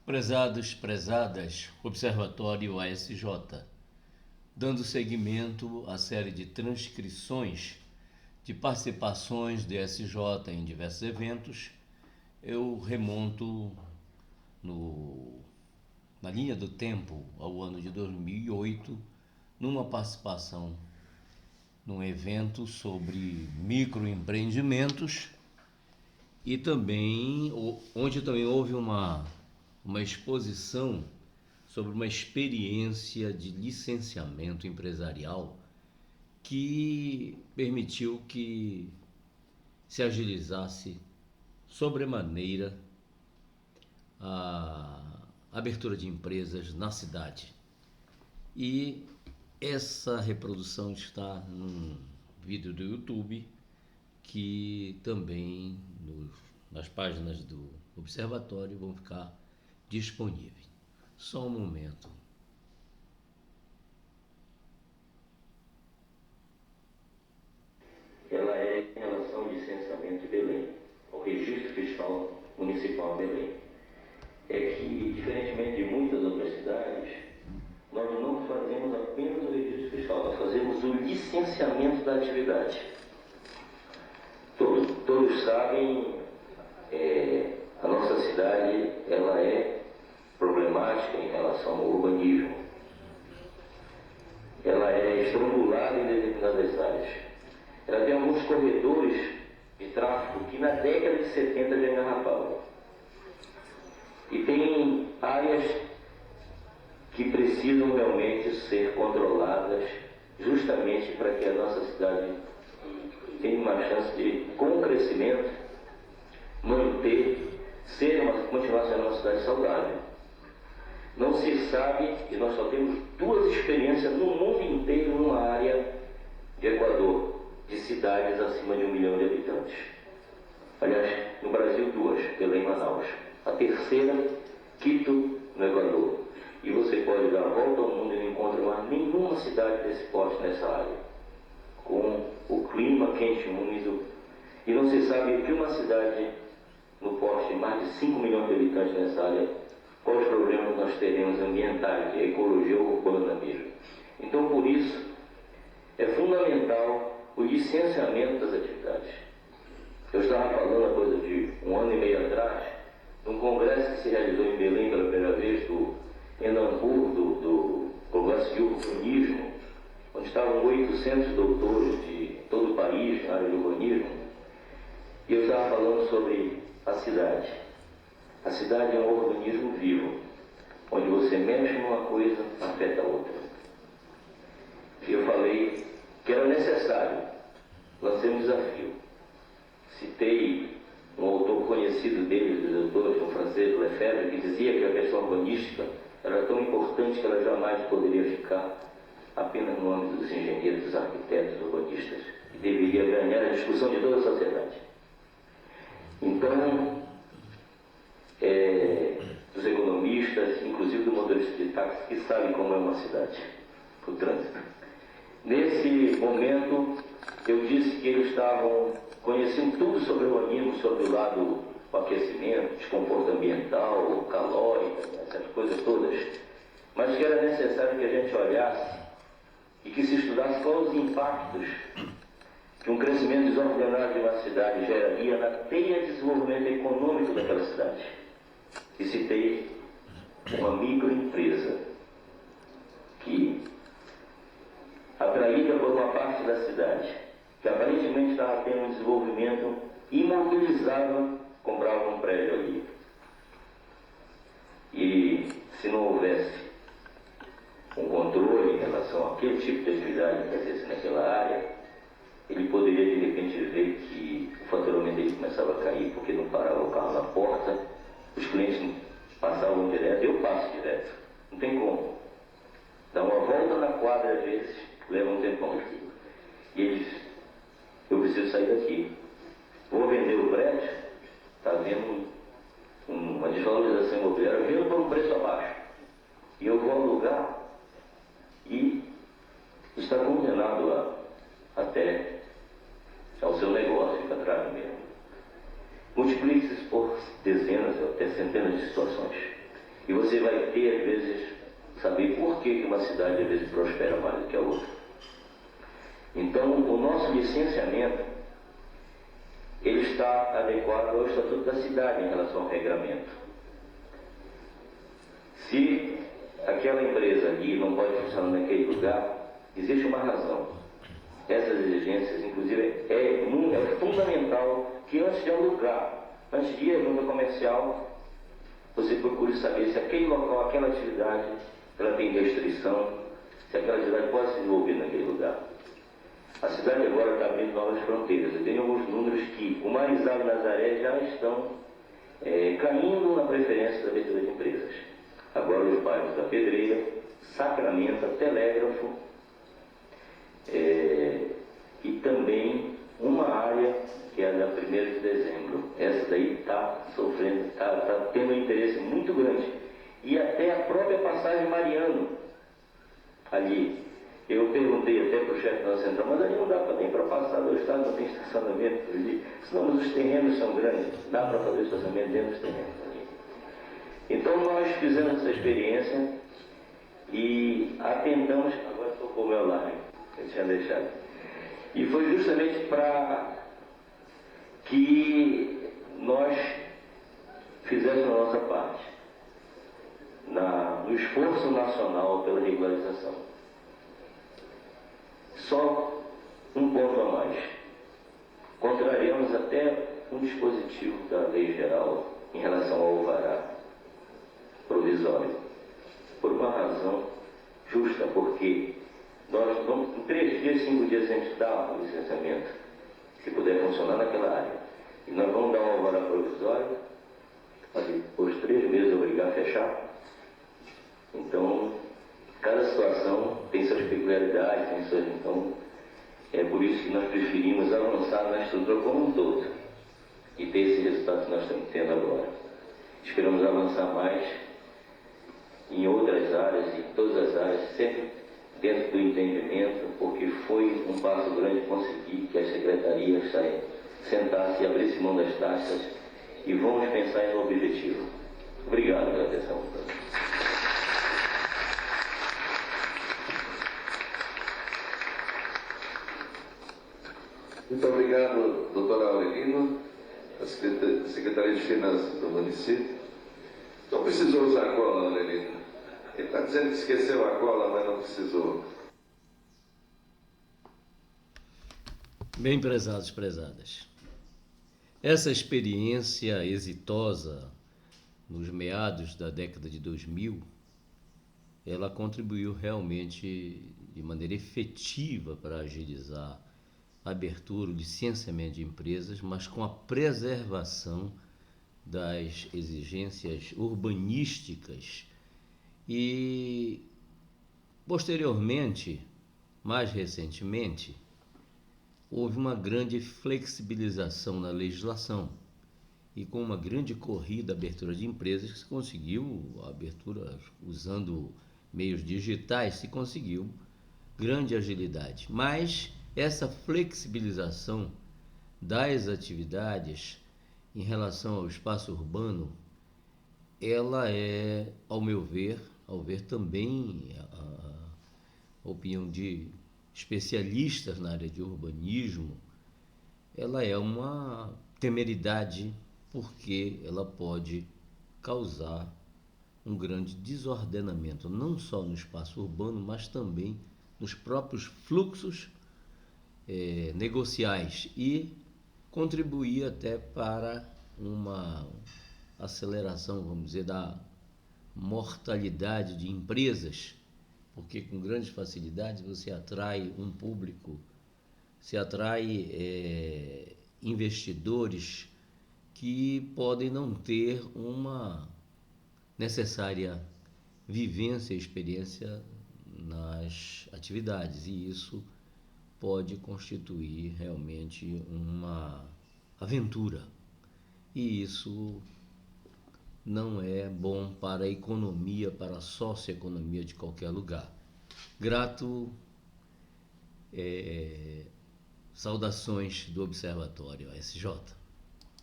Prezados, prezadas, Observatório ASJ, dando seguimento à série de transcrições de participações do SJ em diversos eventos, eu remonto na linha do tempo ao ano de 2008, numa participação num evento sobre microempreendimentos e também onde também houve uma exposição sobre uma experiência de licenciamento empresarial que permitiu que se agilizasse sobremaneira a abertura de empresas na cidade. E essa reprodução está num vídeo do YouTube que também nas páginas do Observatório vão ficar disponíveis. Só um momento. Ela é em relação ao licenciamento de Belém, ao Registro Fiscal Municipal de Belém. É que, diferentemente de muitas outras cidades, nós não fazemos apenas o registro fiscal, nós fazemos o licenciamento da atividade. Todos sabem, a nossa cidade ela é problemática em relação ao urbanismo. Ela é estrangulada em determinadas áreas. Ela tem alguns corredores de tráfego que na década de 70 já engarrafavam. E tem áreas que precisam realmente ser controladas justamente para que a nossa cidade tenha uma chance de, com o crescimento, continuar sendo uma cidade saudável. Não se sabe, e nós só temos duas experiências no mundo inteiro numa área de Equador, de cidades acima de 1 milhão de habitantes. Aliás, no Brasil duas, Belém e Manaus. A terceira, Quito, no Equador. E você pode dar a volta ao mundo e não encontra mais nenhuma cidade desse porte nessa área, com o clima quente, úmido. E não se sabe que uma cidade no porte de mais de 5 milhões de habitantes nessa área, quais os problemas nós teremos ambientais, de ecologia urbana mesmo. Então, por isso, é fundamental o licenciamento das atividades. Eu estava falando há coisa de 1 ano e meio atrás, num congresso que se realizou em Belém pela primeira vez, do Enambur, do Congresso de Urbanismo, onde estavam 800 doutores de todo o país na área de urbanismo, e eu estava falando sobre a cidade. A cidade é um organismo vivo, onde você mexe numa coisa, afeta a outra. E eu falei que era necessário, lancei um desafio. Citei um autor conhecido dele, dos autores, um francês, Lefebvre, que dizia que a questão urbanística era tão importante que ela jamais poderia ficar apenas no âmbito dos engenheiros, dos arquitetos, urbanistas, e deveria ganhar a discussão de toda a sociedade. Então, dos economistas, inclusive do motorista de táxi, que sabem como é uma cidade, o trânsito. Nesse momento, eu disse que eles conheciam tudo sobre o urbanismo, sobre o lado do aquecimento, desconforto ambiental, calórico, essas coisas todas, mas que era necessário que a gente olhasse e que se estudasse quais os impactos que um crescimento desordenado de uma cidade geraria na teia de desenvolvimento econômico daquela cidade. E citei uma microempresa que, atraída por uma parte da cidade, que aparentemente estava tendo um desenvolvimento imobilizava, comprava um prédio ali. E se não houvesse um controle em relação àquele tipo de atividade que fazia naquela área, ele poderia de repente ver que o faturamento dele começava a cair porque não parava o carro na porta, os clientes passavam direto, eu passo direto, não tem como. Dá uma volta na quadra às vezes, leva um tempão. E eles, eu preciso sair daqui. Vou vender o prédio, está havendo uma desvalorização imobiliária, vendo por um preço abaixo. E eu vou alugar e está condenado até ao seu negócio, fica atrás mesmo. Multiplique-se por dezenas ou até centenas de situações. E você vai ter, às vezes, saber por que uma cidade, às vezes, prospera mais do que a outra. Então, o nosso licenciamento, ele está adequado ao Estatuto da Cidade em relação ao regramento. Se aquela empresa ali não pode funcionar naquele lugar, existe uma razão. Essas exigências, inclusive, é fundamental que antes de alugar, antes de ir à junta comercial, você procure saber se aquele local, aquela atividade, ela tem restrição, se aquela atividade pode se desenvolver naquele lugar. A cidade agora está abrindo novas fronteiras. Eu tenho alguns números que o Marizal e Nazaré já estão caindo na preferência da abertura de empresas. Agora os bairros da Pedreira, Sacramento, Telégrafo, e também uma área que é da 1º de dezembro. Essa daí está sofrendo, está tendo um interesse muito grande. E até a própria passagem Mariano, ali. Eu perguntei até para o chefe da central, mas ali não dá nem para passar do estado, não tem estacionamento ali. Senão, mas os terrenos são grandes, dá para fazer estacionamento dentro dos terrenos ali. Então nós fizemos essa experiência e atentamos, agora tocou o meu alarme, eu tinha deixado. E foi justamente para que nós fizéssemos a nossa parte no esforço nacional pela regularização. Só um ponto a mais. Contrariamos até um dispositivo da lei geral em relação ao alvará provisório, por uma razão justa, porque nós vamos, em 3 dias, 5 dias, a gente dá o licenciamento, se puder funcionar naquela área. E nós vamos dar um alvará provisório, mas depois 3 meses obrigar a fechar. Então, cada situação tem suas peculiaridades, tem suas... Então, é por isso que nós preferimos avançar na estrutura como um todo e ter esse resultado que nós estamos tendo agora. Esperamos avançar mais em outras áreas, em todas as áreas, sempre dentro do entendimento, porque foi um passo grande conseguir que as secretarias sentassem e abrissem mão das taxas e vamos pensar em um objetivo. Obrigado pela atenção. Muito obrigado, doutora Aurelino, da Secretaria de Finanças do município. Não precisou usar cola, Aurelino. Ele está dizendo que esqueceu a cola, mas não precisou. Bem, prezados, prezadas, essa experiência exitosa nos meados da década de 2000, ela contribuiu realmente de maneira efetiva para agilizar a abertura, o licenciamento de empresas, mas com a preservação das exigências urbanísticas e, posteriormente, mais recentemente, houve uma grande flexibilização na legislação e com uma grande corrida, abertura de empresas, que se conseguiu, a abertura usando meios digitais, se conseguiu grande agilidade. Mas essa flexibilização das atividades em relação ao espaço urbano, ela é, ao meu ver, também a opinião de especialistas na área de urbanismo, ela é uma temeridade, porque ela pode causar um grande desordenamento, não só no espaço urbano, mas também nos próprios fluxos negociais e contribuir até para uma aceleração, vamos dizer, da mortalidade de empresas, porque com grandes facilidades você atrai um público, se atrai investidores que podem não ter uma necessária vivência e experiência nas atividades, e isso pode constituir realmente uma aventura, e isso não é bom para a economia, para a socioeconomia de qualquer lugar. Grato, saudações do Observatório SJ.